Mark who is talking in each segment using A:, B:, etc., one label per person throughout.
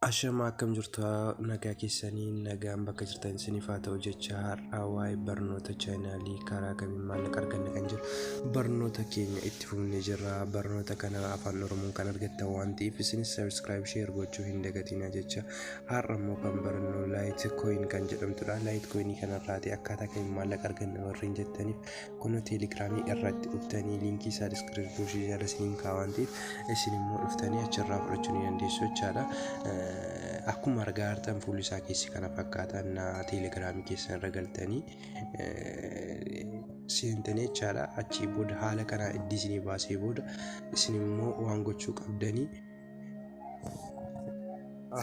A: Ashama akkam jirtu nagaa keessanii nagaan bakka jirtan isiniif haa ta'u jecha har'a waa'ee barnoota chaanaalii karaa kamiin maallaqa arganna kan jiru barnoota keenya itti fufnee jirra. Barnoota kana afaan Oromoon kan argattan waan ta'eef isinis subscribe share gochuu hin dagatinaa jecha har'a immoo kan barannu Litecoin kan jedhamtudha. Litecoin kanarraati akkaataa kamiin maallaqa arganna warreen jettaniif kun teelegiraamii irratti dhuftanii liinkii isaa diskiripshinii jala isiniin kaa'aa waan ta'eef isin immoo dhuftanii achirraa fudhachuu ni dandeessu jechaadha. Akkuma argaa jirtan fuulli isaa keessi kana fakkaatan teelegiraamii keessan irra galtanii seentanii jechaadha. Achii booda haala kanaa iddii isinii baasee booda isin immoo waan gochuu qabdanii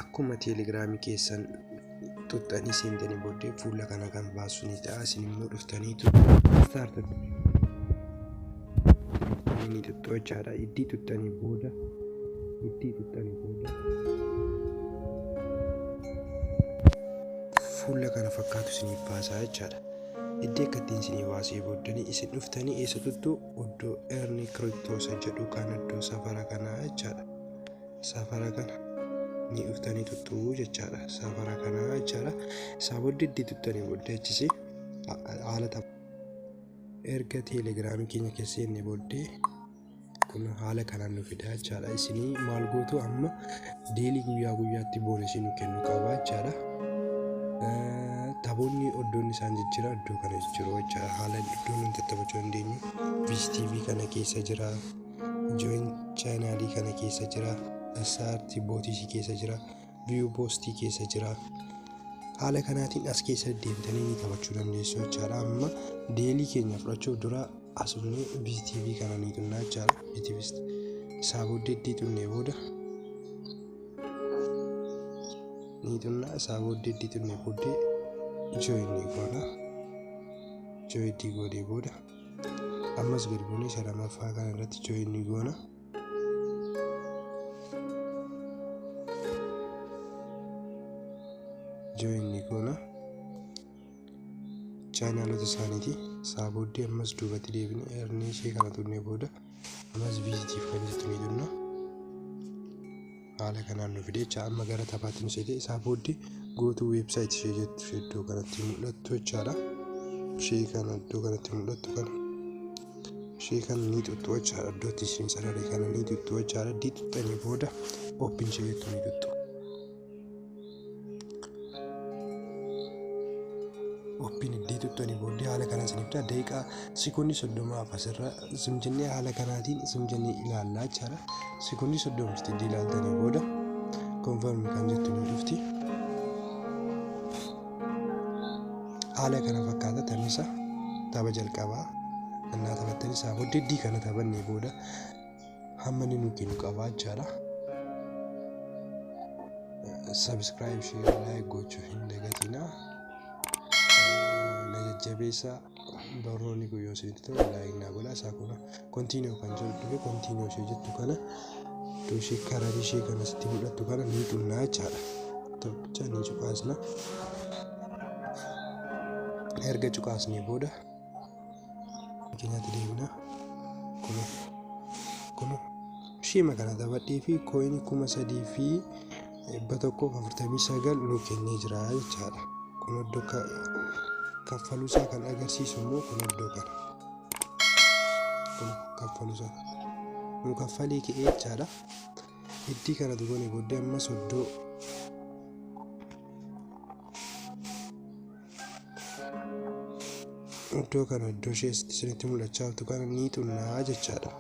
A: akkuma teelegiraamii keessan tuttanii seentanii booddee fuula kana kan baasu ni ta'a. Isin immoo dhuftanii ni tuttu jechaadha. Iddii tuttanii booda fuula kana fakkaatu isinii baasaa jechaadha. Iddii akkattiin isinii baasee booddanii isin dhuftanii eessa tuttu iddoo eerni kiriptoosa jedhu kan iddoo safara kanaa jechaadha. Safara kana ni dhuftanii tuttu jechaadha. Safara kanaa jechaadha. Isaa booddee iddii tuttanii booddee achisi haala erga teelegiraamii keenya keessa seenne booddee kun haala kanaan nu fida jechaadha. Isinii maal gootu amma deelii guyyaa guyyaatti boonasii nu kennu qaba jechaadha. Taphoonni iddoon isaan jijjiira iddoo kana jijjiiruu jechaadha. Haala iddoon nuti taphachuu dandeenyu VTV kana keessa jira, Join chaanaalii kana keessa jira, SRT bootisii keessa jira, View Postii keessa jira. Haala kanaatiin as keessa deemtanii ni taphachuu dandeessu jechaadha. Amma deelii keenya fudhachuuf dura asumne VTV kana ni tunnaa jechaadha. VTV isaa booddee iddii tunnee booda ni tunnaa. Isaa booddee iddii tunnee booddee Join ni goona. Join iddii goonee booda ammas gadi buunee isa lamaffaa kana irratti Join ni goona. Join ni goona. Chaanaalota isaaniiti. Isaa booddee ammas duubatti deebinee eerni ishee kana tunnee booda ammas VTV kan jettu ni tunna. Haala kanaan nu fide jecha amma gara taphaatti nu seete. Isaa booddee gootu weebsaayit ishee jettu iddoo kanatti mul'attu jechaadha. Ishee kana iddoo kanatti mul'attu kana ishee kana ni tuttu jechaadha. Iddootti isheen sararee kana ni tuttu jechaadha. Iddii tuttanii booda open ishee jettu ni tuttu. Open iddii tuttanii booddee haala kanaa isiniif ta'a. Daqiiqaa sekoondii 30 asirra simjennee haala kanaatiin simjennee ilaallaa jechaadha. Sekoondii 30 iddii ilaaltanii booda confirm kan jettu ni dhufti. Haala kana fakkaata taphisa tapha jalqabaa annaa taphattanii isaa booddee iddii kana taphannee booda hamma ni nu kennu qabaa jechaadha. Subscribe share like gochuu hin dagatinaa. Jabeessa barnoonni guyyoo isinitti ta'u like naa godhaa. Isaa kuna continue kan jedhu dhufe continue ishee jettu kana iddoo ishee karaa ishee kana sitti mul'attu kana ni tunnaa jechaadha. Tokkicha ni cuqaasna. Erga cuqaasnee booda keenyatti deebina. Kun ishee kana taphadhee fi kooyinii 3,149 nu kennee jira jechaadha. Kun iddoo kaffaluusaa kan agarsiisu immoo kun iddoo kana kun kaffaluusaa nu kaffalee ka'ee jechaadha. Iddii kana dugoonee booddee ammas iddoo kana iddoo ishee isinitti mul'achaa jirtu kana ni tunnaa jechaadha.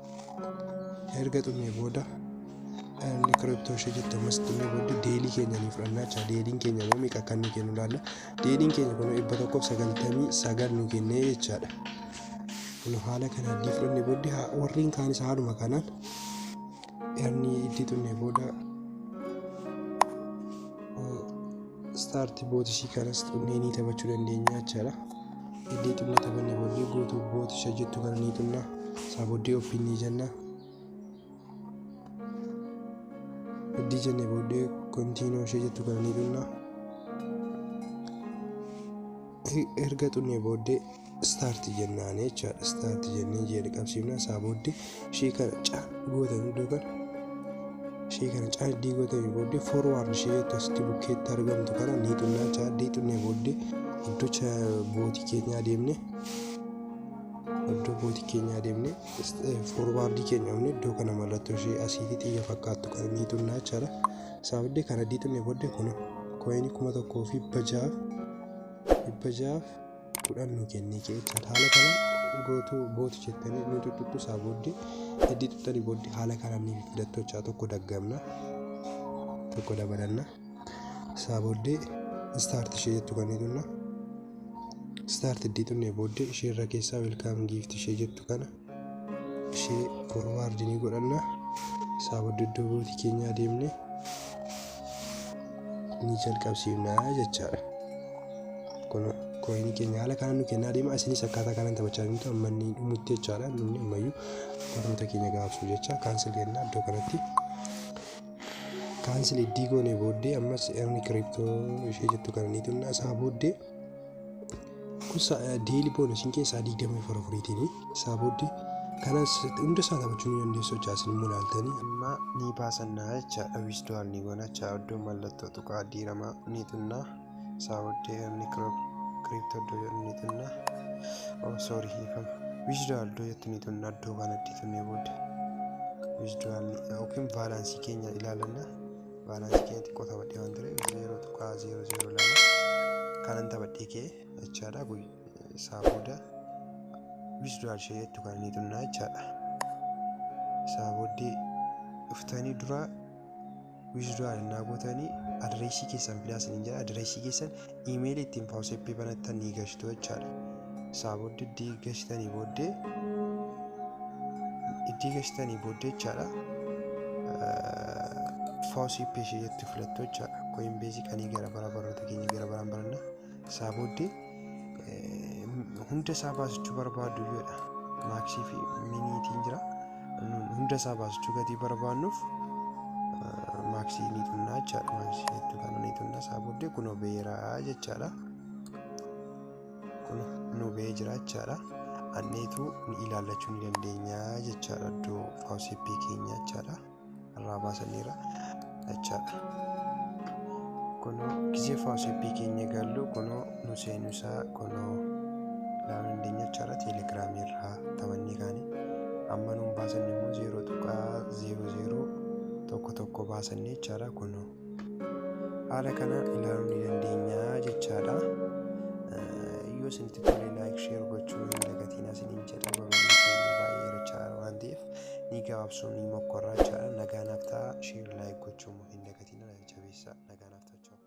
A: Erga tunnee booda eerni kiriptoo ishee jettu ammas tunnee booddee deelii keenya ni fudhannaa jechaadha. Deeliin keenya immoo meeqa akka nu kennu ilaalla. Deeliin keenya kun 199 nu kennee jechaadha. Kun haala kanaan iddii fudhannee booddee warreen kaanis haaluma kanaan eerni iddii tunnee booda start bootisii kanas tunnee ni taphachuu dandeenya jechaadha. Iddii tunnee taphannee booddee gootuu bootisha jettu kana ni tunnaa. Isaa booddee open ni jenna. Iddii jennee booddee continue ishee jettu kana ni tunnaa. Erga tunnee booddee start jennaan jechaadha. Start jennee jedhe qabsiifna. Isaa booddee ishee kana gootan iddoo kana ishee kana caalii gootanii booddee forward ishee akkasitti bukkeetti argamtu kana ni xunnaa caalii xunnee booddee iddoo bootii keenyaa deemne forward keenya iddoo kana mallattoo ishee asiitti xiyya fakkaattu kana ni xunnaa jira. Saabdee kana diixunnee booddee kun koyinii 1,600 kudhannuu kennee jechaadha. Haala kanaan gootuu bootu jettanii nu tuttutu saabooddee heddii tuttanii booddee haala kanaan ni fidattochaa tokko daggamna tokko dabalanna saabooddee start ishee jettu kan tunna start heddii tunnee booddee ishee irra keessaa welcome gift ishee jettu kana ishee forward ni godhanna saabooddee iddoo bootii keenyaa deemne ni jalqabsiifnaa jechaadha. Kun koyinii keenya haala kanaan nu kennaa deema. Isinis akkaataa kanaan taphachaa jirtu amma inni dhumutti jechaadha. Namni ammayyuu barnoota keenya gaafsuu jecha kaansel kennaa iddoo kanatti kaansel iddii goonee booddee ammas erni kiriptoo ishee jettu kana ni tunna isaa booddee kusa deeli boonasiin keessaa 24 isaa booddee kanas hunda isaa taphachuu ni dandeessu jaasin mulaaltanii amma ni baasannaa jechaadha. Wisdoal ni goonachaa iddoo mallattoo tuqaa diiramaa ni tunna isaa booddee erni kiriptoo iddoo ni tunna sorry hiifama wisdoal iddoo jettu ni tunna iddoo kanatti tunnee booddee wisdoal yookiin baalaansii keenya ilaalanna. Baalaansii keenya xiqqoo taphadhee waan ture 0.00 lama kanan taphadhee kee jechaadha. Isaa booda wisdoal ishee jettu kan ni tunna jechaadha. Isaa booddee dhuftanii dura wisdoal innaa gootanii adreesii keessan fidaasanii jira. Adreesii keessan iimeelii ittiin faawuseppii banattan ni gashtu jechaadha. Isaa booddee iddii gashtanii booddee jechaadha. Faawuseppii ishee jettu filattu jechaadha. Koyin beezii qanii gara barnoota keenya gara baraan baranna. Isaa booddee hunda isaa baasachuu barbaaddu yoodha. Maaksii fi miniitiin jira. Hunda isaa baasachuu gatii barbaannuuf maaksii ni tunnaa jechaadha. Maaksii jettu kana ni tunna isaa booddee kunoo beeraa jechaadha. Kunoo bee jira jechaadha. Anneetu ni ilaallachuu ni dandeenya jechaadha. Iddoo faawuseppii keenya jechaadha. Irraa baasaniira jechaadha. Kunoo gisee faawuseppii keenya gallu kunoo nu seenusaa kunoo ilaaluu dandeenya jechaadha. Teelegiraamii irraa taphannee kaanii amma nuun baasanne immoo 0.00 tokko baasannee jechaadha. Kunoo haala kanaan ilaaluu ni dandeenya jechaadha. Yoo isinitti tolee laayik sheer gochuu hin dagatiin isiniin jedha. Barnoonni keenya baay'ee jechaadha waan ta'eef ni gabaabsuu ni mokkorraa jechaadha. Nagaan haftaa sheer laayik gochuu hin dagatiin jabeessaa nagaan haftaa.